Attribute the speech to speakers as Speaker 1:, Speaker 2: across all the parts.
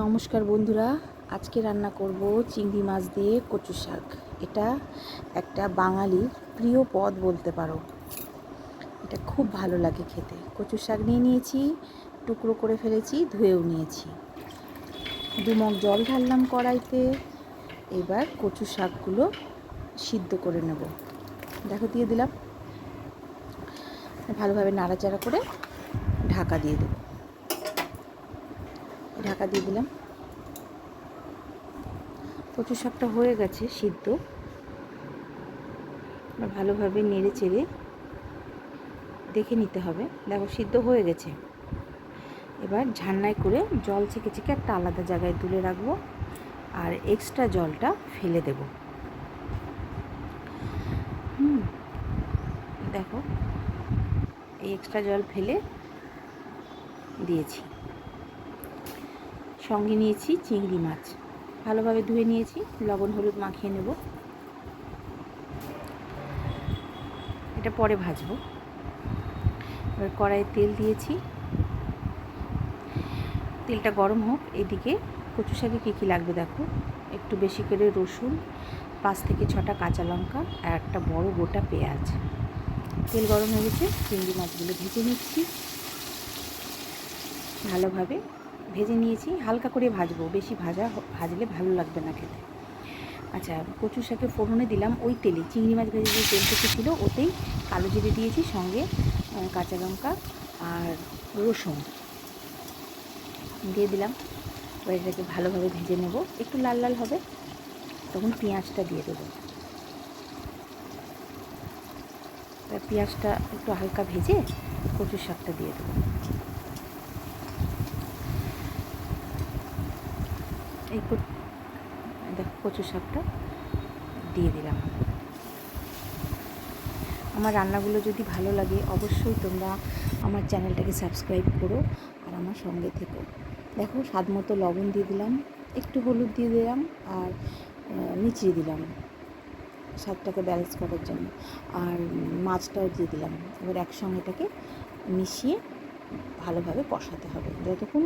Speaker 1: নমস্কার বন্ধুরা, আজকে রান্না করব চিংড়ি মাছ দিয়ে কচু শাক। এটা একটা বাঙালির প্রিয় পদ বলতে পারো। এটা খুব ভালো লাগে খেতে। কচু শাক নিয়ে নিয়েছি, টুকরো করে ফেলেছি, ধুয়েও নিয়েছি। 2 মগ জল ঢাললাম কড়াইতে। এবার কচু শাকগুলো সিদ্ধ করে নেব। দেখো দিয়ে দিলাম, ভালোভাবে নাড়াচাড়া করে ঢাকা দিয়ে দেব। ঢাকা দিয়ে দিলাম। কচু শাকটা হয়ে গেছে সিদ্ধ। ভালোভাবে নেড়ে চেড়ে দেখে নিতে হবে। দেখো সিদ্ধ হয়ে গেছে। এবার ঝান্নায় করে জল ছেঁকে ছেঁকে একটা আলাদা জায়গায় তুলে রাখবো, আর এক্সট্রা জলটা ফেলে দেব। দেখো এই এক্সট্রা জল ফেলে দিয়েছি। সঙ্গে নিয়েছি চিংড়ি মাছ, ভালোভাবে ধুয়ে নিয়েছি, লবণ হলুদ মাখিয়ে নেব। এটা পরে ভাজবো। এবার কড়াইয়ে তেল দিয়েছি, তেলটা গরম হোক। এদিকে কচু শাকে কী কী লাগবে দেখো। একটু বেশি করে রসুন, 5 থেকে 6টা কাঁচা লঙ্কা আর একটা বড় গোটা পেঁয়াজ। তেল গরম হয়ে গেছে, চিংড়ি মাছগুলো ভেজে নিচ্ছি। ভালোভাবে ভেজে নিয়েছি, হালকা করে ভাজবো, বেশি ভাজলে ভালো লাগবে না খেতে। আচ্ছা, কচু শাকে ফোড়নে দিলাম ওই তেলে, চিংড়ি মাছ ভেজে যে তেলটুকু ছিল ওতেই কালো জিরে দিয়েছি, সঙ্গে কাঁচা লঙ্কা আর রসুন দিয়ে দিলাম। এবার এটাকে ভালোভাবে ভেজে নেব। একটু লাল লাল হবে, তখন পেঁয়াজটা দিয়ে দেবো। পেঁয়াজটা একটু হালকা ভেজে কচু শাকটা দিয়ে দেবো। এই দেখো কচু শাকটা দিয়ে দিলাম। আমার রান্নাগুলো যদি ভালো লাগে অবশ্যই তোমরা আমার চ্যানেলটাকে সাবস্ক্রাইব করো আর আমার সঙ্গে থেকো। দেখো স্বাদ মতো লবণ দিয়ে দিলাম, একটু হলুদ দিয়ে দিলাম, আর মিচিয়ে দিলাম স্বাদটাকে ব্যালেন্স করার জন্য, আর মাছটাও দিয়ে দিলাম। এবার একসঙ্গে এটাকে মিশিয়ে ভালোভাবে কষাতে হবে। যতক্ষণ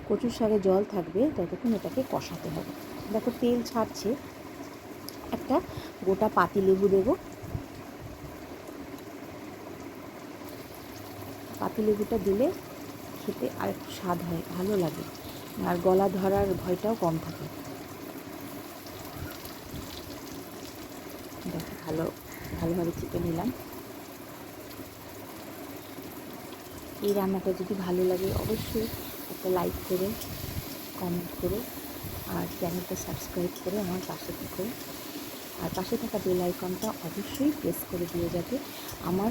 Speaker 1: কচুর শাকে জল থাকবে ততক্ষণ এটাকে কষাতে হবে। দেখো তেল ছাড়ছে। একটা গোটা পাতিলেবু দেবো। পাতিলেবুটা দিলে খেতে আর একটু স্বাদ হয়, ভালো লাগে, আর গলা ধরার ভয়টাও কম থাকে। দেখো ভালোভাবে চিপে নিলাম। এই রান্নাটা যদি ভালো লাগে অবশ্যই একটা লাইক করে, কমেন্ট করে, আর চ্যানেলটা সাবস্ক্রাইব করে আমার পাশে থেকো। আর পাশে থাকা বেল আইকনটা অবশ্যই প্রেস করে দিয়ে, যাতে আমার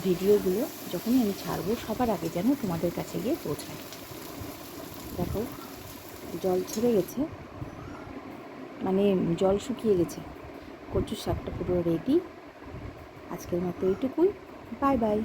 Speaker 1: ভিডিওগুলো যখনই আমি ছাড়বো সবার আগে যেন তোমাদের কাছে গিয়ে পৌঁছায়। দেখো জল ছেড়ে গেছে, মানে জল শুকিয়ে গেছে। কচুর শাকটা পুরো রেডি। আজকের মতো এইটুকুই। Bye bye.